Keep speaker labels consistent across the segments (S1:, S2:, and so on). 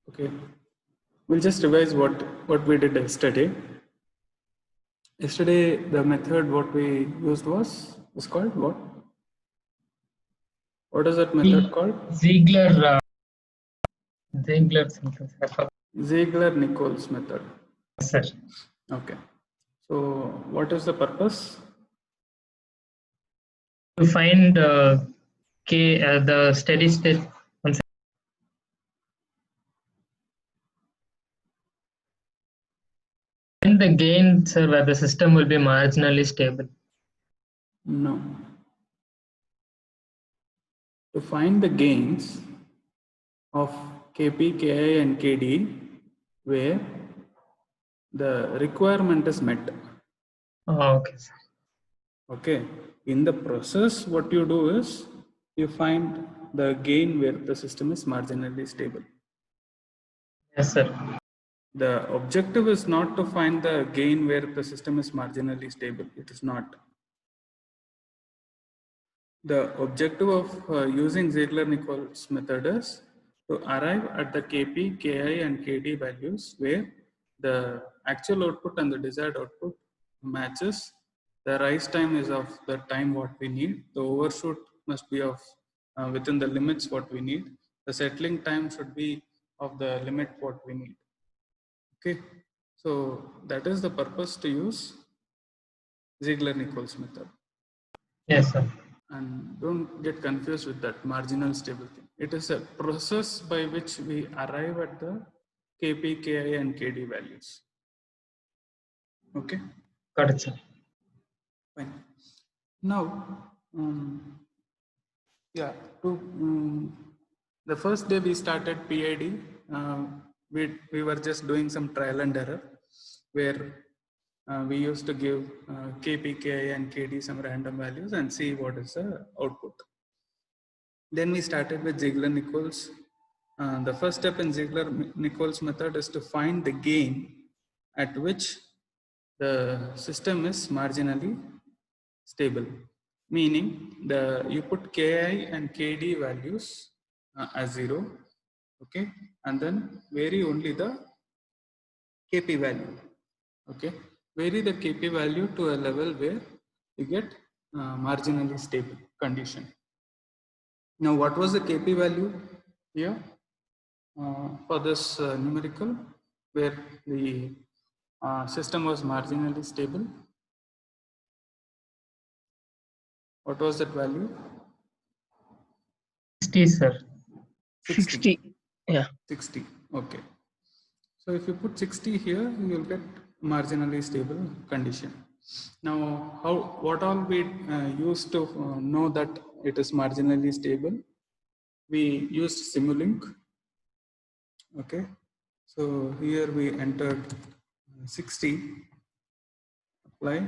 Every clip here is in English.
S1: Okay, we'll just revise what we did yesterday. Yesterday, the method what we used was called what? What is that method called?
S2: Ziegler something.
S1: Ziegler-Nichols method.
S2: Sir.
S1: Okay. So, what is the purpose?
S2: To find K, the steady state. Find the gain, sir, where the system will be marginally stable.
S1: No. To find the gains of Kp, Ki and Kd where the requirement is met.
S2: Oh, okay, sir.
S1: Okay. In the process, what you do is you find the gain where the system is marginally stable.
S2: Yes, sir.
S1: The objective is not to find the gain where the system is marginally stable. It is not. The objective of using Ziegler-Nichols method is to arrive at the Kp, Ki and Kd values where the actual output and the desired output matches. The rise time is of the time what we need. The overshoot must be of within the limits what we need. The settling time should be of the limit what we need. Okay, so that is the purpose to use Ziegler-Nichols method.
S2: Yes, sir.
S1: And don't get confused with that marginal stable thing. It is a process by which we arrive at the Kp, Ki and Kd values. Okay.
S2: Got it, sir.
S1: Fine. Now, the first day we started PID, we were just doing some trial and error where we used to give Kp, Ki and Kd some random values and see what is the output. Then we started with Ziegler-Nichols. The first step in Ziegler-Nichols method is to find the gain at which the system is marginally stable. Meaning you put Ki and Kd values as 0, okay, and then vary only the Kp value, okay. Vary the Kp value to a level where you get marginally stable condition. Now, what was the Kp value here for this numerical where the system was marginally stable? What was that value?
S2: 60, sir.
S3: 60. Yeah.
S1: 60. Okay. So if you put 60 here, you will get marginally stable condition. Now, what all we used to know that it is marginally stable? We used Simulink. Okay. So here we entered 60, apply,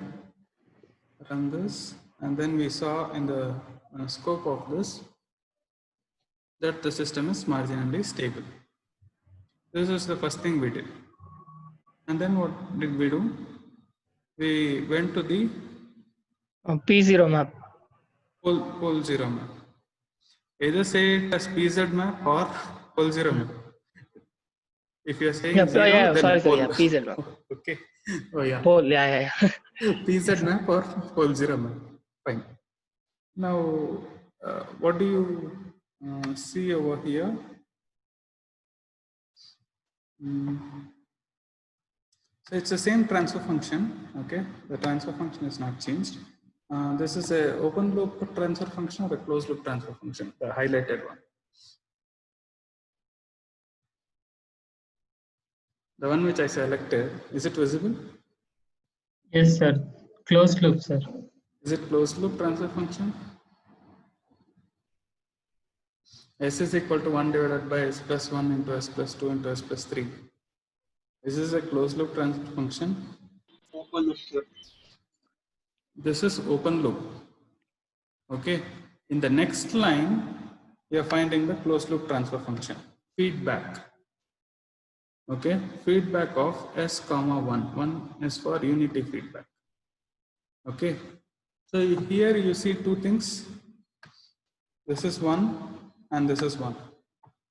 S1: run this, and then we saw in the scope of this that the system is marginally stable. This is the first thing we did. And then what did we do? We went to the
S3: P0 map.
S1: pole zero map. Either say it as PZ map or pole zero map. If you are saying zero, then
S3: sorry,
S1: pole.
S3: yeah, PZ map.
S1: Okay. Oh yeah.
S3: Pole, yeah.
S1: PZ map or pole zero map. Fine. Now, what do you see over here? So it's the same transfer function. Okay, the transfer function is not changed. This is a open loop transfer function or a closed loop transfer function, the highlighted one. The one which I selected, is it visible?
S2: Yes, sir. Closed loop, sir.
S1: Is it closed loop transfer function? S is equal to 1 divided by S plus 1 into S plus 2 into S plus 3. This is a closed loop transfer function.
S4: Open loop, sir.
S1: This is open loop. Okay. In the next line, you are finding the closed loop transfer function. Feedback. Okay. Feedback of S comma 1. 1 is for unity feedback. Okay. So here you see two things. This is 1 and this is 1.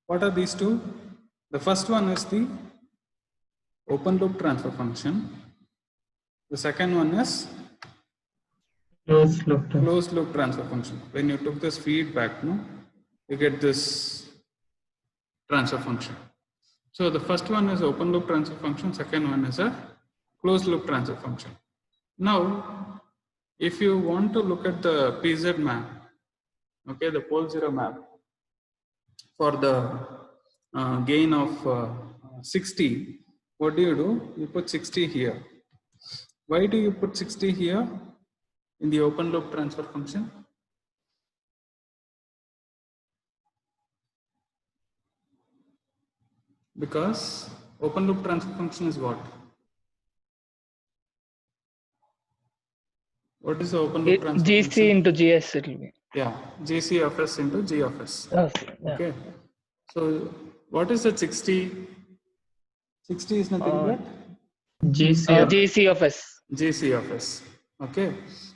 S1: What are these two? The first one is the open loop transfer function. The second one is
S2: Closed loop.
S1: closed loop transfer function. When you took this feedback, no, you get this transfer function. So the first one is open loop transfer function, second one is a closed loop transfer function. Now, if you want to look at the PZ map, okay, the pole zero map for the gain of 60, what do? You put 60 here. Why do you put 60 here in the open loop transfer function? Because open loop transfer function is what? What is the open loop transfer
S3: GC
S1: function?
S3: into GS it will be.
S1: Yeah, GC of S into G of S.
S3: Okay. Yeah.
S1: Okay. So what is that 60? 60 is nothing but
S2: GC.
S3: GC of S.
S1: GC of S. Okay.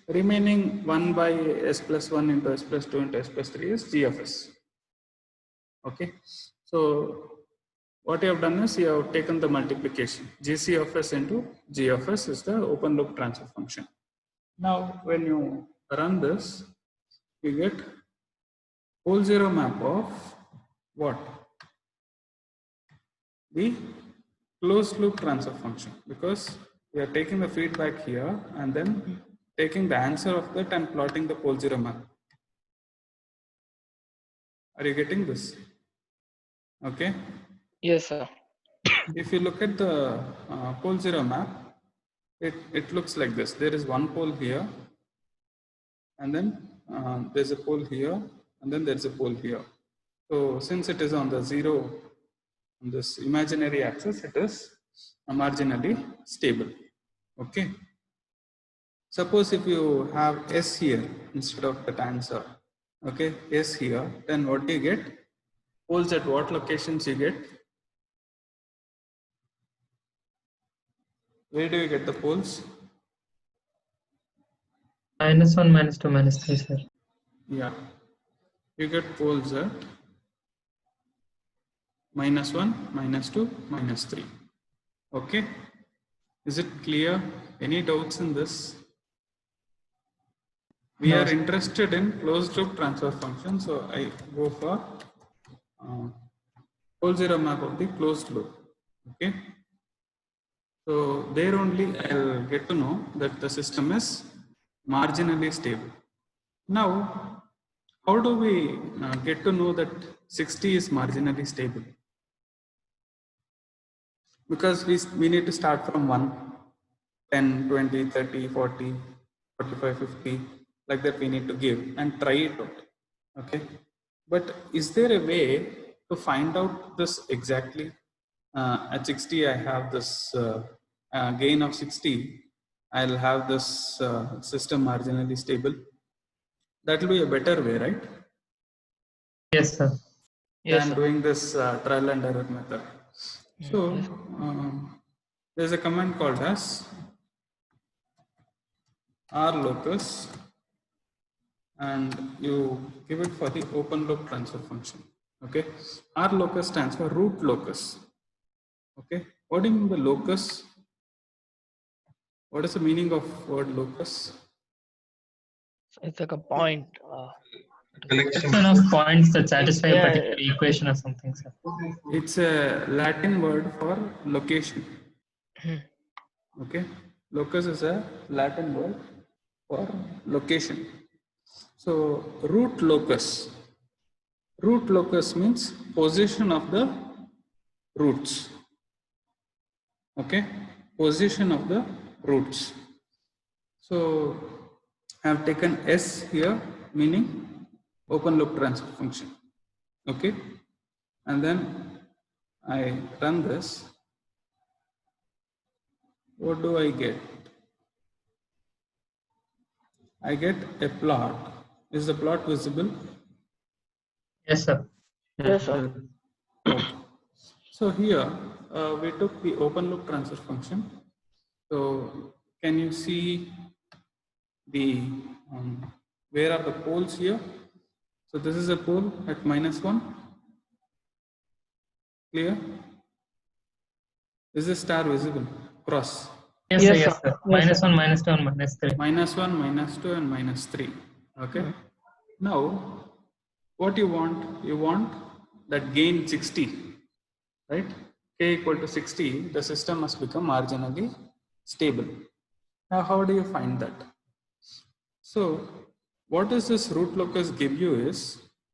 S1: Remaining 1 by S plus 1 into S plus 2 into S plus 3 is G of S. Okay. So what you have done is you have taken the multiplication. GC of S into G of S is the open loop transfer function. Now when you run this, you get pole zero map of what? The closed loop transfer function, because we are taking the feedback here and then taking the answer of that and plotting the pole zero map. Are you getting this? Okay.
S3: Yes, sir.
S1: If you look at the pole zero map, it looks like this. There is one pole here, and then there's a pole here, and then there's a pole here. So since it is on the zero, on this imaginary axis, it is marginally stable. Okay. Suppose if you have S here instead of that answer, okay, S here, then what do you get? Poles at what locations you get? Where do you get the poles?
S2: -1, -2, -3, sir.
S1: Yeah, you get poles at -1, -2, -3. Okay, is it clear? Any doubts in this? We
S2: No,
S1: are
S2: sir.
S1: interested in closed loop transfer function, so I go for pole zero map of the closed loop. Okay, so there only I'll get to know that the system is marginally stable. Now, how do we get to know that 60 is marginally stable? Because we need to start from 1, 10, 20, 30, 40, 45, 50, like that we need to give and try it out. Okay. But is there a way to find out this exactly? At 60, I have this gain of 60. I'll have this system marginally stable. That will be a better way, right?
S2: Yes, sir.
S3: Yes,
S1: Than
S3: sir.
S1: doing this trial and error method. So there's a command called as rlocus, and you give it for the open loop transfer function. Okay, rlocus stands for root locus. Okay, what do you mean by locus? What is the meaning of word locus?
S3: It's like a point.
S2: Collection of points that satisfy a
S3: Yeah,
S2: particular equation or something, sir.
S1: It's a Latin word for location. Okay, locus is a Latin word for location. So root locus. Root locus means position of the roots. Okay, position of the roots. So I have taken S here, meaning open loop transfer function. Okay, and then I run this. What do I get? I get a plot. Is the plot visible?
S2: Yes, sir.
S3: Yes, sir.
S1: Okay. So here we took the open loop transfer function. So can you see the where are the poles here? So this is a pole at -1. Clear? Is the star visible? Cross.
S2: Yes,
S3: Yes,
S2: sir. Yes,
S3: sir.
S2: sir.
S3: Yes,
S2: Minus
S3: sir.
S2: 1, minus 2, and minus 3.
S1: -1, -2, and -3. Okay. Now, what you want? You want that gain 60, right? K equal to 60, the system must become marginally stable. Now, how do you find that? So, what does this root locus give you is,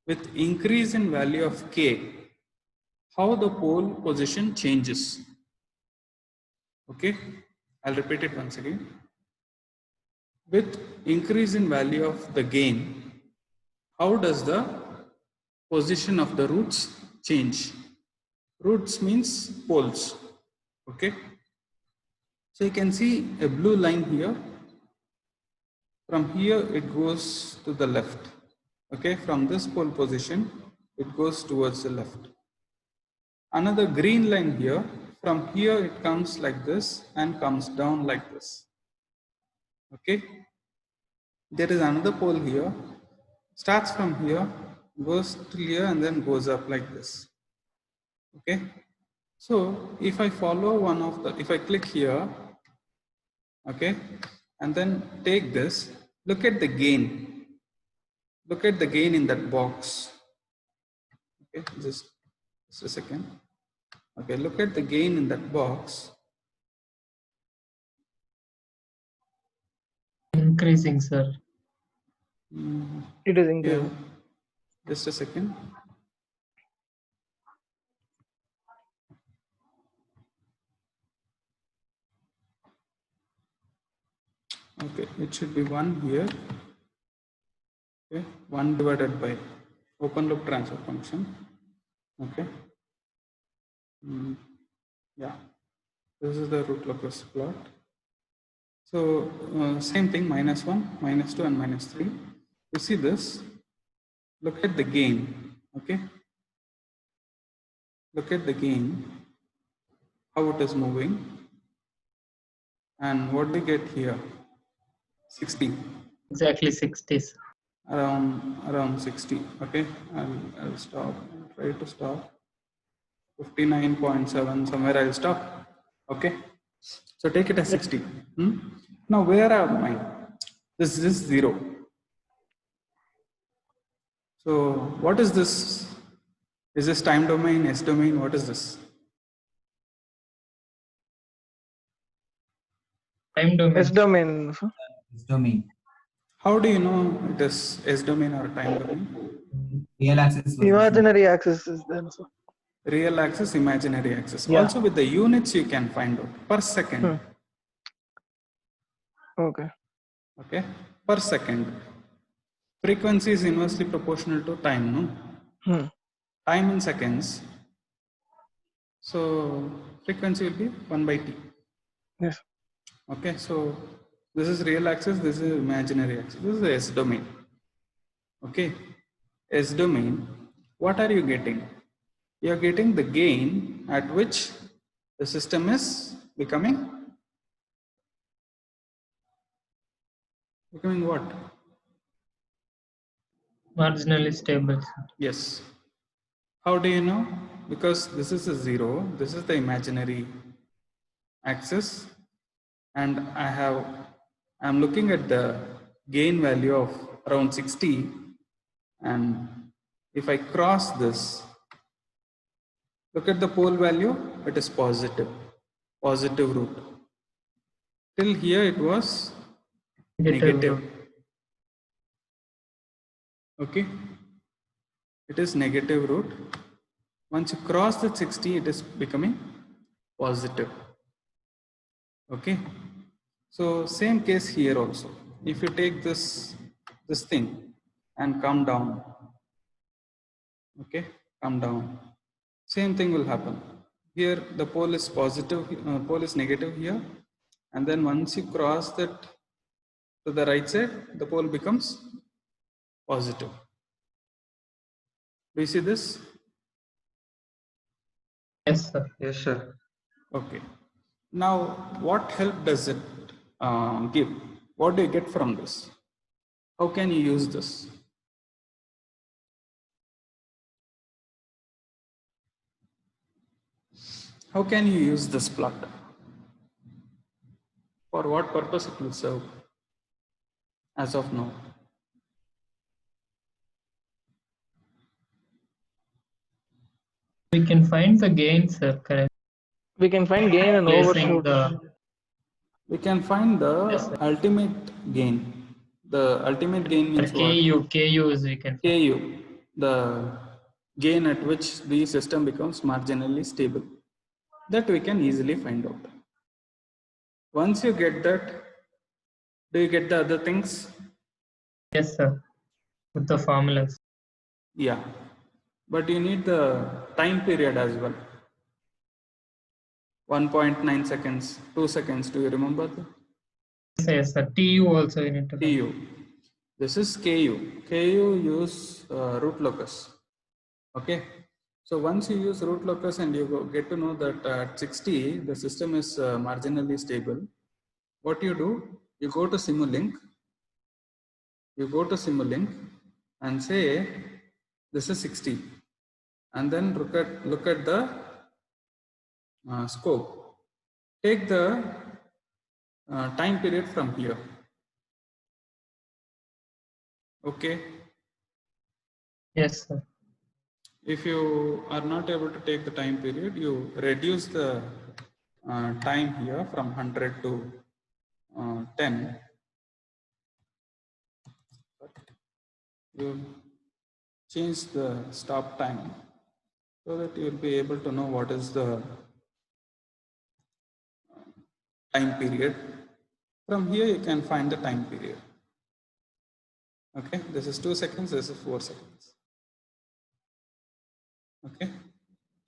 S1: with increase in value of K, how the pole position changes. Okay, I'll repeat it once again. With increase in value of the gain, how does the position of the roots change? Roots means poles. Okay, so you can see a blue line here. From here it goes to the left. Okay, from this pole position it goes towards the left. Another green line here, from here it comes like this and comes down like this. Okay, there is another pole here, starts from here, goes to here and then goes up like this. Okay, so if I follow one of the, if I click here, okay, and then take this, look at the gain. Look at the gain in that box. Okay, just a second. Okay, look at the gain in that box.
S2: Increasing, sir.
S3: It is
S1: Yeah,
S3: increasing.
S1: just a second. Okay, it should be 1 here. Okay, 1 divided by open loop transfer function. Okay. Yeah, this is the root locus plot. So same thing, -1, -2, and -3. You see this? Look at the gain. Okay. Look at the gain, how it is moving, and what we get here, 60.
S2: Exactly 60, sir.
S1: Around 60. Okay, I'll stop. Try to stop. 59.7, somewhere I'll stop. Okay, so take it as 60. Now where am I? This is 0. So what is this? Is this time domain, S domain? What is this?
S2: Time domain.
S3: S domain, sir.
S5: Domain.
S1: How do you know it is S domain or time domain?
S5: Real axis. position.
S3: Imaginary axis is there, sir.
S1: Real axis, imaginary axis.
S3: Yeah.
S1: Also with the units you can find out per second.
S3: Okay.
S1: Okay, per second. Frequency is inversely proportional to time, no? Time in seconds. So frequency will be 1 by t.
S3: Yes.
S1: Okay, so this is real axis, this is imaginary axis, this is the S domain. Okay, S domain, what are you getting? You are getting the gain at which the system is becoming what?
S2: Marginally stable, sir.
S1: Yes. How do you know? Because this is a 0, this is the imaginary axis, and I'm looking at the gain value of around 60, and if I cross this, look at the pole value, it is positive root. Till here it was negative. Okay, it is negative root. Once you cross the 60, it is becoming positive. Okay, so same case here also. If you take this thing and come down, okay, come down, same thing will happen. Here the pole is positive, pole is negative here, and then once you cross that to the right side, the pole becomes positive. Do you see this?
S2: Yes, sir.
S5: Yes, sir.
S1: Okay. Now, what help does it give? What do you get from this? How can you use this? How can you use this plot? For what purpose it will serve as of now?
S2: We can find the gain, sir, correct?
S3: We can find gain and
S2: Placing
S3: overshoot.
S2: the
S1: We can find the
S2: Yes, sir.
S1: ultimate gain. The ultimate gain means what?
S2: KU is we can find.
S1: KU, the gain at which the system becomes marginally stable. That we can easily find out. Once you get that, do you get the other things?
S2: Yes, sir. With the formulas.
S1: Yeah, but you need the time period as well. 1.9 seconds, 2 seconds. Do you remember the
S2: Yes, sir. TU also we need to find.
S1: TU? This is KU. KU use root locus. Okay. So once you use root locus and you get to know that at 60 the system is marginally stable, what you do? You go to Simulink. You go to Simulink and say this is 60, and then look at the scope. Take the time period from here. Okay.
S2: Yes, sir.
S1: If you are not able to take the time period, you reduce the time here from 100 to 10. You change the stop time so that you will be able to know what is the time period. From here you can find the time period. Okay, this is 2 seconds, this is 4 seconds. Okay,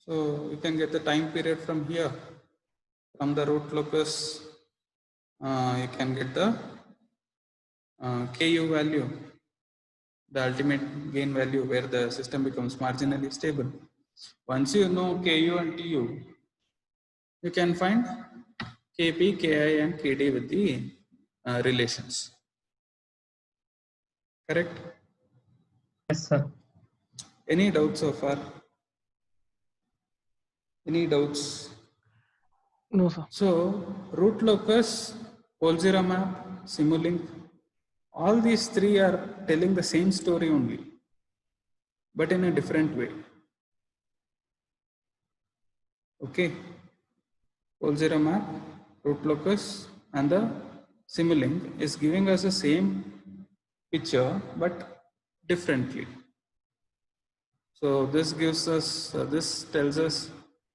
S1: so you can get the time period from here. From the root locus, you can get the KU value, the ultimate gain value where the system becomes marginally stable. Once you know KU and TU, you can find KP, KI and KD with the relations. Correct?
S2: Yes, sir.
S1: Any doubts so far? Any doubts?
S3: No, sir.
S1: So root locus, Polzira map, Simulink, all these three are telling the same story only, but in a different way. Okay, Polzira map, root locus and the Simulink is giving us the same picture but differently. So this gives us, this tells us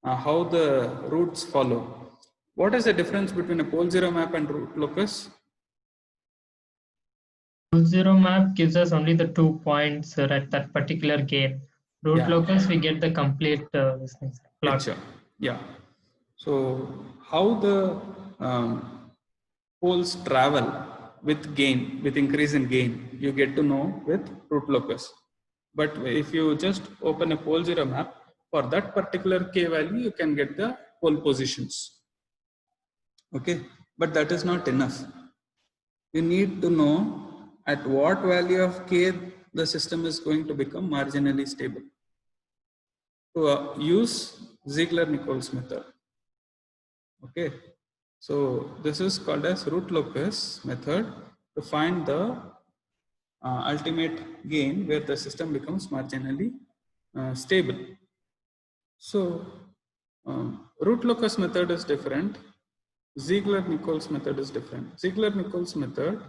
S1: how the roots follow. What is the difference between a pole zero map and root locus?
S2: Pole zero map gives us only the 2 points at that particular gain. Root
S1: Yeah.
S2: locus, we get the complete plot.
S1: Picture. Yeah. So how the poles travel with gain, with increase in gain, you get to know with root locus. But if you just open a pole zero map, for that particular k value, you can get the pole positions. Okay, but that is not enough. You need to know at what value of k the system is going to become marginally stable. To use Ziegler-Nichols method. Okay, so this is called as root locus method to find the ultimate gain where the system becomes marginally stable. So root locus method is different. Ziegler-Nichols method is different. Ziegler-Nichols method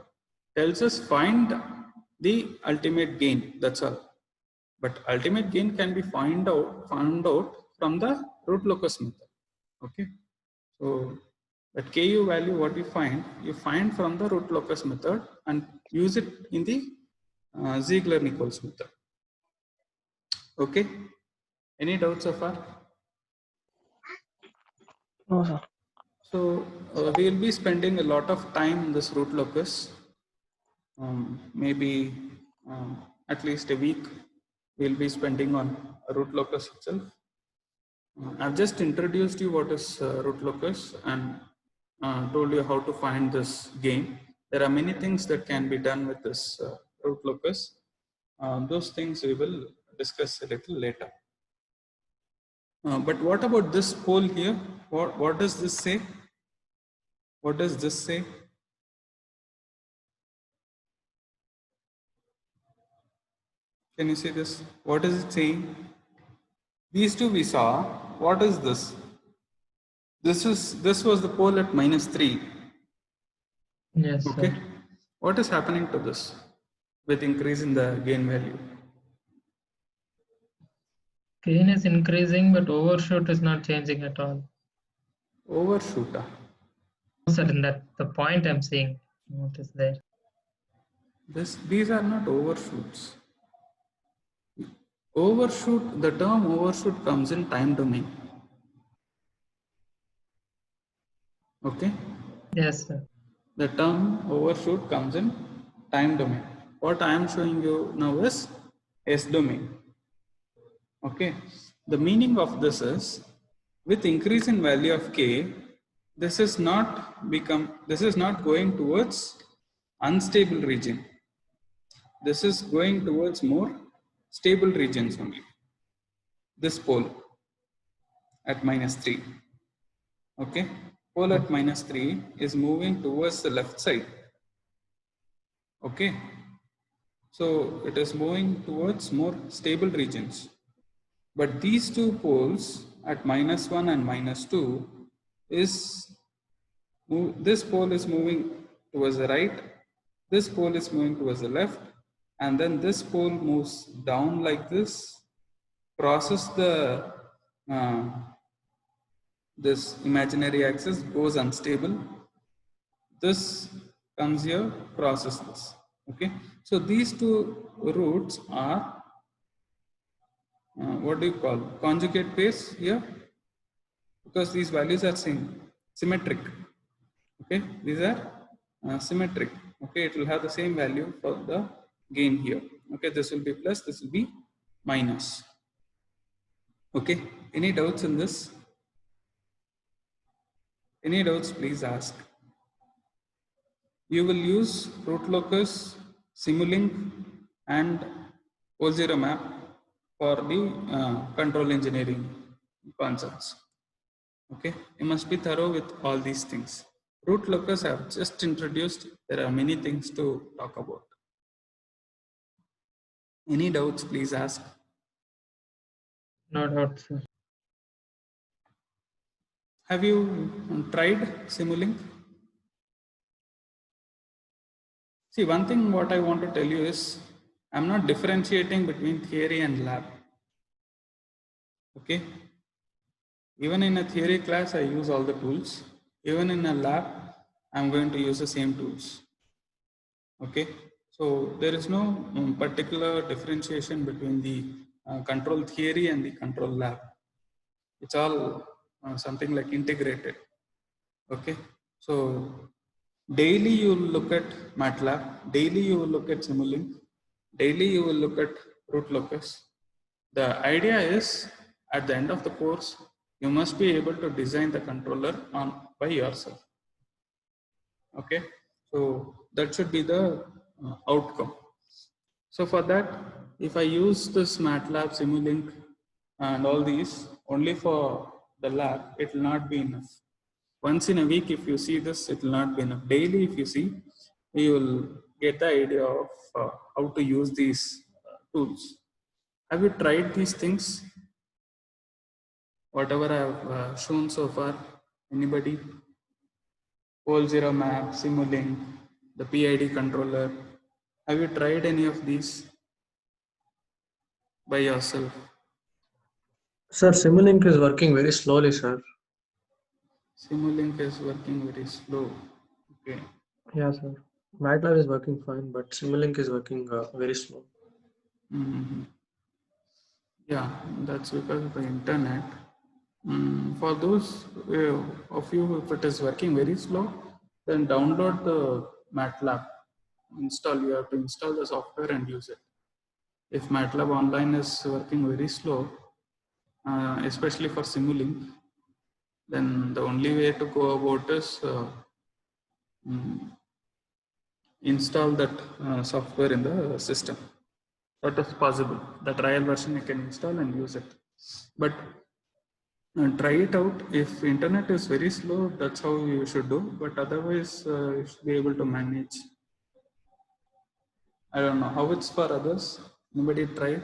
S1: tells us find the ultimate gain. That's all. But ultimate gain can be found out from the root locus method. Okay. So that KU value, what you find from the root locus method and use it in the Ziegler-Nichols method. Okay. Any doubts so far?
S3: No, sir.
S1: So we will be spending a lot of time in this root locus. Maybe at least a week we'll be spending on root locus itself. I've just introduced you what is root locus and told you how to find this gain. There are many things that can be done with this root locus. Those things we will discuss a little later. But what about this pole here? What does this say? What does this say? Can you see this? What is it saying? These two we saw. What is this? This was the pole at -3.
S2: Yes,
S1: Okay.
S2: sir.
S1: What is happening to this with increase in the gain value?
S2: Gain is increasing, but overshoot is not changing at all.
S1: Overshoot.
S2: So in that the point I'm saying, what is there?
S1: These are not overshoots. Overshoot, the term overshoot comes in time domain. Okay.
S2: Yes, sir.
S1: The term overshoot comes in time domain. What I am showing you now is S domain. Okay. The meaning of this is, with increase in value of k, this is not going towards unstable region. This is going towards more stable regions only. This pole at -3. Okay. Pole at -3 is moving towards the left side. Okay. So it is moving towards more stable regions. But these two poles at -1 and -2 this pole is moving towards the right, this pole is moving towards the left, and then this pole moves down like this, crosses the this imaginary axis, goes unstable. This comes here, crosses this. Okay, so these two roots are what do you call conjugate pairs here, because these values are symmetric. Okay, these are symmetric. Okay, it will have the same value for the gain here. Okay, this will be plus, this will be minus. Okay, any doubts in this? Any doubts, please ask. You will use root locus, Simulink, and O0 map for the control engineering concepts. Okay, you must be thorough with all these things. Root locus I have just introduced. There are many things to talk about. Any doubts, please ask.
S2: No doubt, sir.
S1: Have you tried Simulink? See, one thing what I want to tell you is, I'm not differentiating between theory and lab. Okay. Even in a theory class, I use all the tools. Even in a lab, I'm going to use the same tools. Okay. So there is no particular differentiation between the control theory and the control lab. It's all something like integrated. Okay. So daily you will look at MATLAB, daily you will look at Simulink, daily you will look at root locus. The idea is, at the end of the course, you must be able to design the controller by yourself. Okay, so that should be the outcome. So for that, if I use this MATLAB, Simulink, and all these only for the lab, it will not be enough. Once in a week, if you see this, it will not be enough. Daily, if you see, you will get the idea of how to use these tools. Have you tried these things? Whatever I have shown so far, anybody? O0 map, Simulink, the PID controller. Have you tried any of these by yourself?
S5: Sir, Simulink is working very slowly, sir.
S1: Simulink is working very slow. Okay.
S5: Yeah, sir. MATLAB is working fine, but Simulink is working very slow.
S1: Mm-hmm. Yeah, that's because of the internet. For those of you, if it is working very slow, then download the MATLAB. You have to install the software and use it. If MATLAB online is working very slow, especially for Simulink, then the only way to go about is install that software in the system. That is possible. The trial version you can install and use it. But Try it out. If internet is very slow, that's how you should do. But otherwise, you should be able to manage. I don't know how it's for others. Anybody try?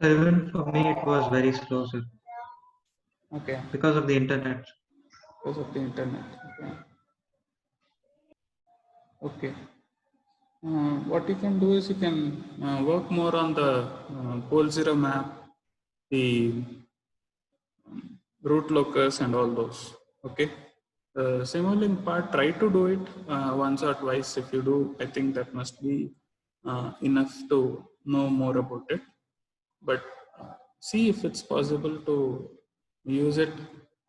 S6: So even for me, it was very slow, sir,
S1: Okay,
S6: because of the internet.
S1: because of the internet. Okay. Okay. What you can do is you can work more on the pole zero map, the root locus, and all those. Okay. The Simulink part, try to do it once or twice. If you do, I think that must be enough to know more about it. But see if it's possible to use it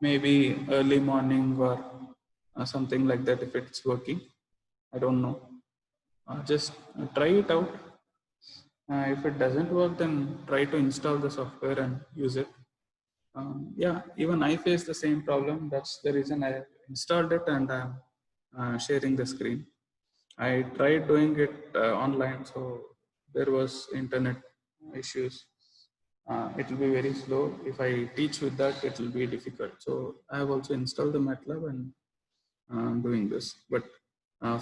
S1: maybe early morning or something like that if it's working. I don't know. Just try it out. If it doesn't work, then try to install the software and use it. Yeah, even I face the same problem. That's the reason I installed it and I'm sharing the screen. I tried doing it online, so there was internet issues. It will be very slow. If I teach with that, it will be difficult. So I have also installed the MATLAB and doing this. But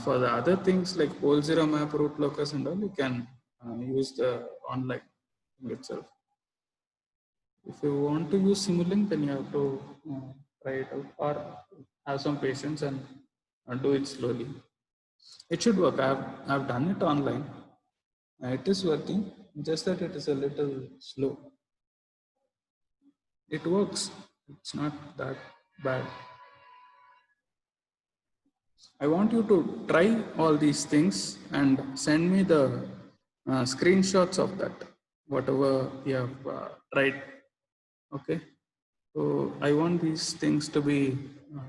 S1: for the other things like pole zero map, root locus, and all, you can use the online thing itself. If you want to use Simulink, then you have to try it out or have some patience and do it slowly. It should work. I've done it online. It is working, just that it is a little slow. It works. It's not that bad. I want you to try all these things and send me the screenshots of that, whatever you have tried. Okay. So I want these things to be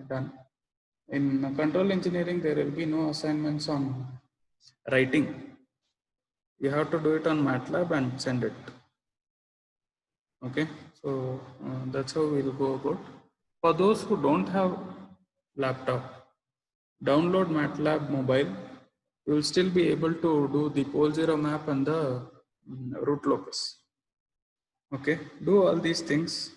S1: done. In control engineering, there will be no assignments on writing. You have to do it on MATLAB and send it. Okay, so that's how we'll go about. For those who don't have laptop, download MATLAB mobile. You will still be able to do the pole zero map and the root locus. Okay, do all these things.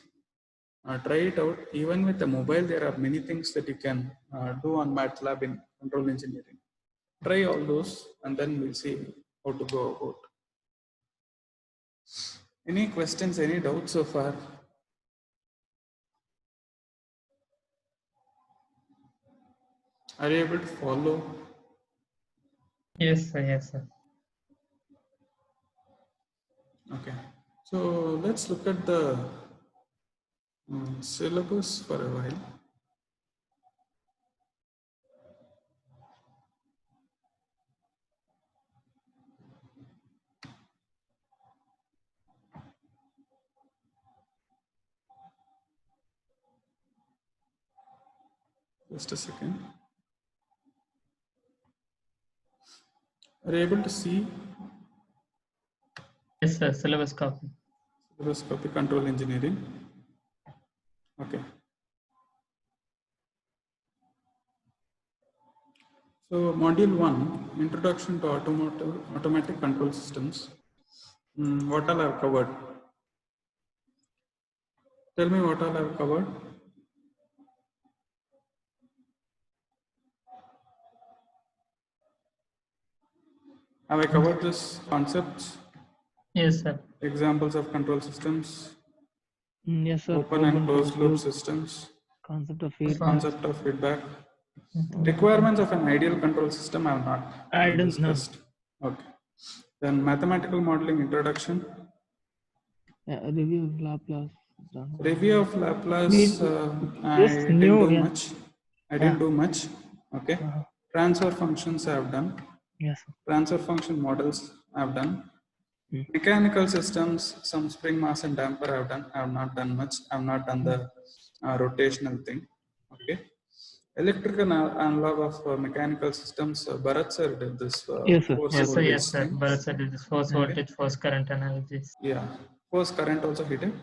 S1: Try it out. Even with the mobile, there are many things that you can do on MATLAB in control engineering. Try all those and then we'll see how to go about. Any questions, any doubts so far? Are you able to follow?
S2: Yes, sir. Yes, sir.
S1: Okay, so let's look at the syllabus for a while. Just a second. Are you able to see
S2: Yes, sir. Syllabus copy.
S1: syllabus copy control engineering? Okay. So module 1, introduction to automatic control systems. What all I have covered? Tell me what all I have covered. Have I covered this concepts?
S2: Yes, sir.
S1: Examples of control systems,
S3: Yes, sir.
S1: open and closed loop systems,
S3: Concept of feedback.
S1: concept of feedback. Requirements of an ideal control system I have not
S3: I don't know.
S1: discussed. Okay. Then mathematical modeling introduction.
S3: Review of Laplace. Done.
S1: Review of Laplace. I
S3: Just
S1: didn't
S3: new,
S1: do
S3: yeah.
S1: much. I didn't do much. Okay. Transfer functions I have done.
S3: Yes, sir.
S1: Transfer function models I have done.
S3: Hmm.
S1: Mechanical systems, some spring mass and damper I have done. I have not done much. I have not done the rotational thing. Okay. Electrical analog of mechanical systems. Bharat sir did this.
S3: Yes, sir.
S1: Force
S2: Yes, sir.
S1: voltage
S2: Yes, sir.
S1: thing.
S2: Bharat sir did this force voltage, force current analysis.
S1: Yeah. Force current also he did.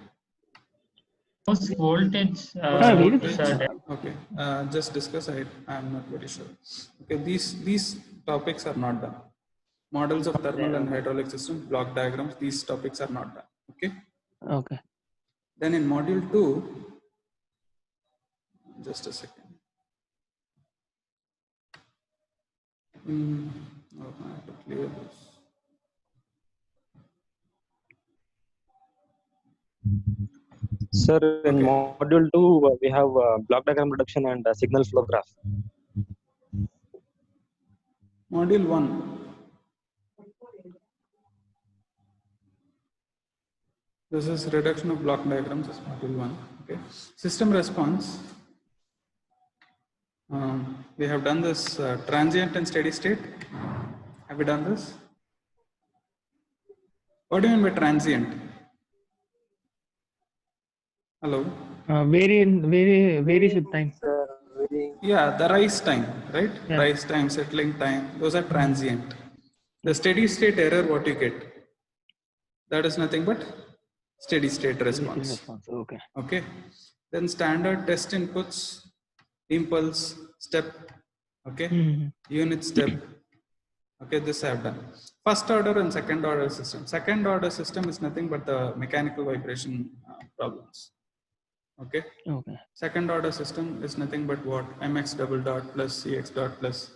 S2: Force voltage.
S3: we did.
S2: Sir did.
S1: Okay. Just discuss. I am not very sure. Okay. These topics are not done. Models of thermal and hydraulic system, block diagrams. These topics are not done. Okay.
S3: Okay.
S1: Then in module 2, just a second. Oh, I have to clear this.
S7: Sir, in
S1: Okay.
S7: module 2, we have block diagram reduction and signal flow graph.
S1: Module 1. This is reduction of block diagrams, this is module 1. Okay. System response. We have done this transient and steady state. Have we done this? What do you mean by transient? Hello?
S3: Varies with time.
S1: Yeah, the rise time, right?
S3: Yeah.
S1: Rise time, settling time, those are transient. The steady state error, what you get? That is nothing but steady state response.
S3: Okay.
S1: Okay. Then standard test inputs, impulse, step, okay, unit step. Okay, this I have done. First order and second order system. Second order system is nothing but the mechanical vibration problems. Okay.
S3: Okay.
S1: Second order system is nothing but what? Mx double dot plus Cx dot plus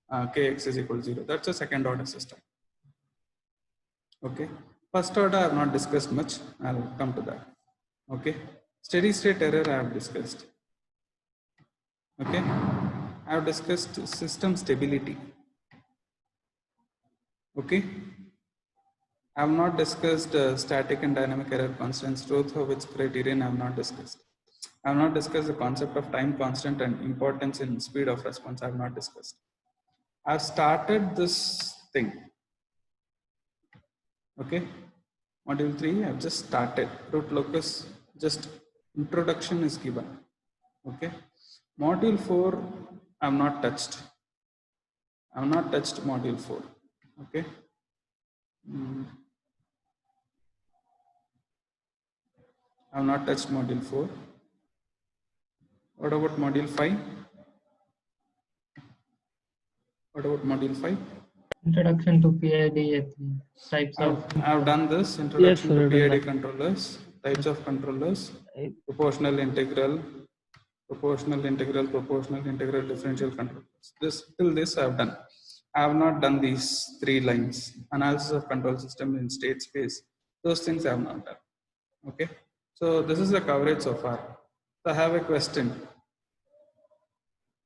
S1: Kx is equal to 0. That's a second order system. Okay. First order I have not discussed much. I'll come to that. Okay. Steady state error I have discussed. Okay. I have discussed system stability. Okay. I have not discussed static and dynamic error constants, truth of which criterion I have not discussed. I have not discussed the concept of time constant and importance in speed of response. I have not discussed. I have started this thing. Okay. Module 3, I have just started. Root locus, just introduction is given. Okay. Module 4, I have not touched. I have not touched module 4. Okay. I have not touched module 4. What about module 5? What about module 5?
S2: Introduction to PID, types of.
S1: I have done this introduction
S3: Yes,
S1: to
S3: sir,
S1: PID controllers, types of controllers, proportional integral, differential controllers. Till this I have done. I have not done these 3 lines. Analysis of control system in state space. Those things I have not done. Okay. So this is the coverage so far. So I have a question.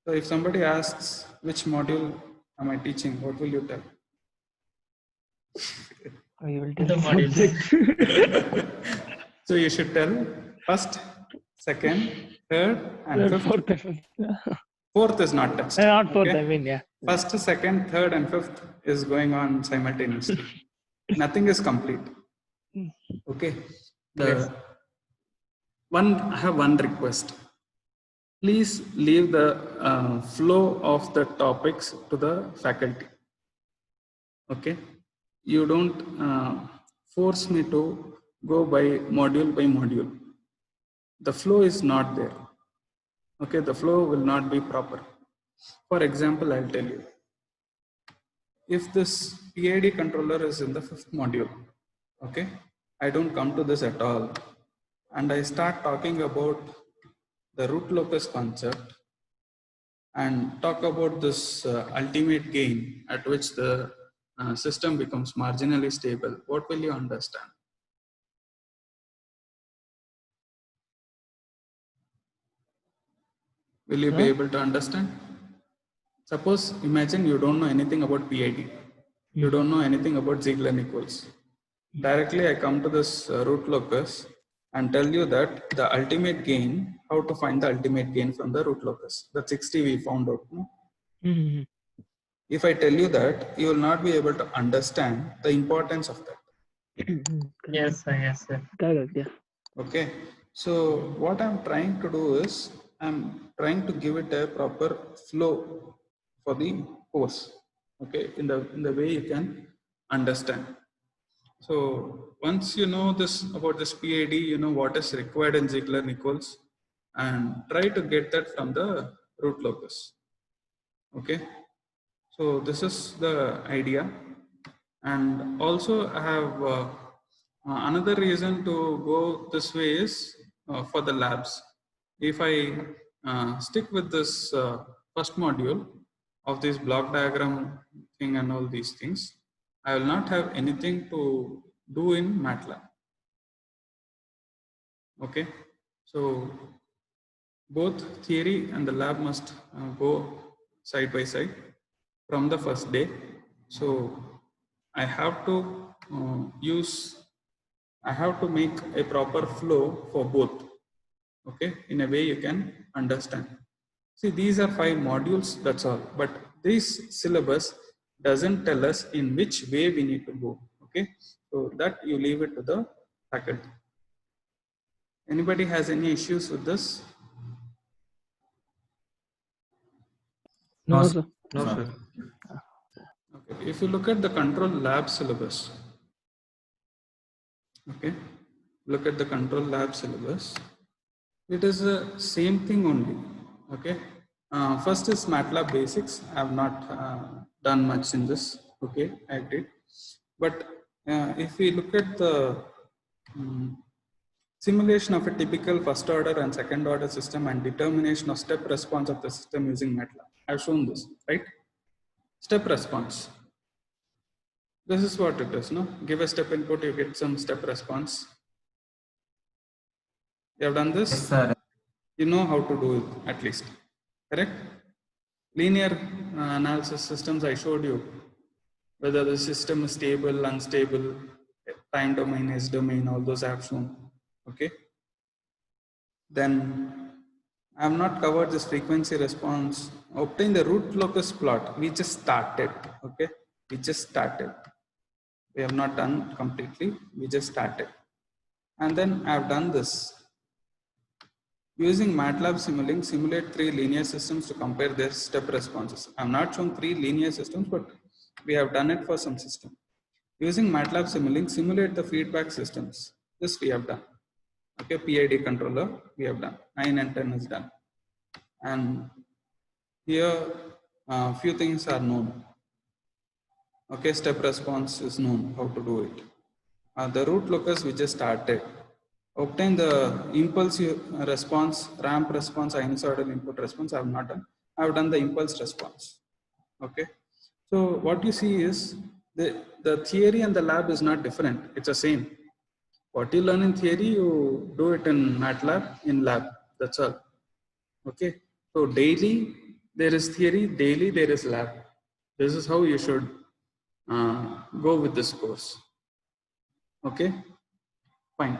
S1: So if somebody asks which module am I teaching, what will you tell?
S3: I will
S2: The
S3: tell
S2: module.
S3: subject.
S1: So you should tell first, second, third, and fifth.
S3: Fourth and fifth.
S1: Fourth is not touched.
S3: Not fourth,
S1: okay?
S3: I mean, yeah.
S1: First, second, third, and fifth is going on simultaneously. Nothing is complete. Okay. I have one request. Please leave the flow of the topics to the faculty. Okay. You don't force me to go by module. The flow is not there. Okay, the flow will not be proper. For example, I'll tell you. If this PID controller is in the 5th module, okay, I don't come to this at all. And I start talking about the root locus concept and talk about this ultimate gain at which the system becomes marginally stable. What will you understand? Will you be able to understand? Suppose, imagine you don't know anything about PID. You don't know anything about Ziegler-Nichols. Directly I come to this root locus and tell you that the ultimate gain, how to find the ultimate gain from the root locus. The 60 we found out. No? If I tell you that, you will not be able to understand the importance of that.
S2: Yes, sir. Yes, sir.
S3: Correct, yeah.
S1: Okay. So what I'm trying to do is, I'm trying to give it a proper flow for the course. Okay, in the way you can understand. So once you know this about this PID, you know what is required in Ziegler-Nichols, and try to get that from the root locus. Okay. So this is the idea. And also I have another reason to go this way is for the labs, if I stick with this first module of this block diagram thing and all these things, I will not have anything to do in MATLAB. Okay, so both theory and the lab must go side by side from the first day. So I have to I have to make a proper flow for both. Okay, in a way you can understand. See, these are 5 modules, that's all. But this syllabus doesn't tell us in which way we need to go. Okay, so that you leave it to the faculty. Anybody has any issues with this?
S3: No, sir.
S6: No, sir.
S1: Okay, if you look at the control lab syllabus, okay, look at the control lab syllabus, it is the same thing only. Okay, first is MATLAB basics. I have not done much in this. Okay, I did, but if we look at the simulation of a typical first order and second order system and determination of step response of the system using MATLAB, I have shown this, right? Step response. This is what it is, no? Give a step input, you get some step response. You have done this?
S8: Yes, sir.
S1: You know how to do it, at least, correct? Linear analysis systems, I showed you whether the system is stable, unstable, time domain, S domain, all those I have shown. Okay. Then I have not covered this frequency response. Obtain the root locus plot. We just started. Okay. We just started. We have not done completely. We just started. And then I have done this. Using MATLAB Simulink, simulate 3 linear systems to compare their step responses. I have not shown 3 linear systems, but we have done it for some system. Using MATLAB Simulink, simulate the feedback systems. This we have done. Okay, PID controller we have done. 9 and 10 is done. And here few things are known. Okay, step response is known, how to do it. The root locus we just started. Obtain the impulse response, ramp response, sinusoidal input response. I have not done. I have done the impulse response. Okay. So what you see is the theory and the lab is not different. It's the same. What you learn in theory, you do it in MATLAB, in lab. That's all. Okay. So daily there is theory, daily there is lab. This is how you should go with this course. Okay. Fine.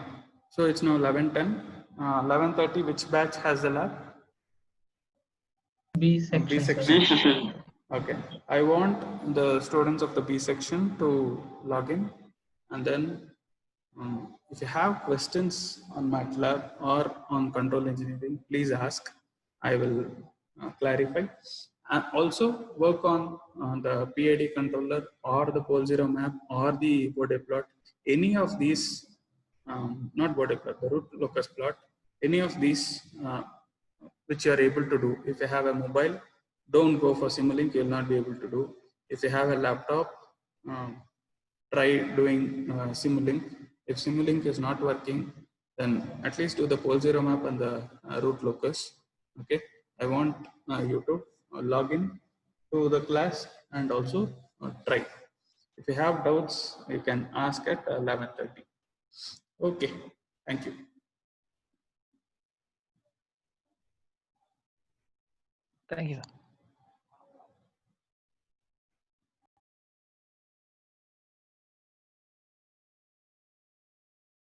S1: So it's now 11:10. 11:30. Which batch has the lab?
S2: B section.
S1: B section. Okay. I want the students of the B section to log in, and then if you have questions on MATLAB or on control engineering, please ask. I will clarify. And also work on the PID controller or the pole zero map or the Bode plot. Any of these, not Bode plot, the root locus plot. Any of these which you are able to do. If you have a mobile, don't go for Simulink. You will not be able to do. If you have a laptop, try doing Simulink. If Simulink is not working, then at least do the pole zero map and the root locus. Okay, I want you to log in to the class and also try. If you have doubts, you can ask at 11:30. Okay, thank you.
S3: Thank you, sir.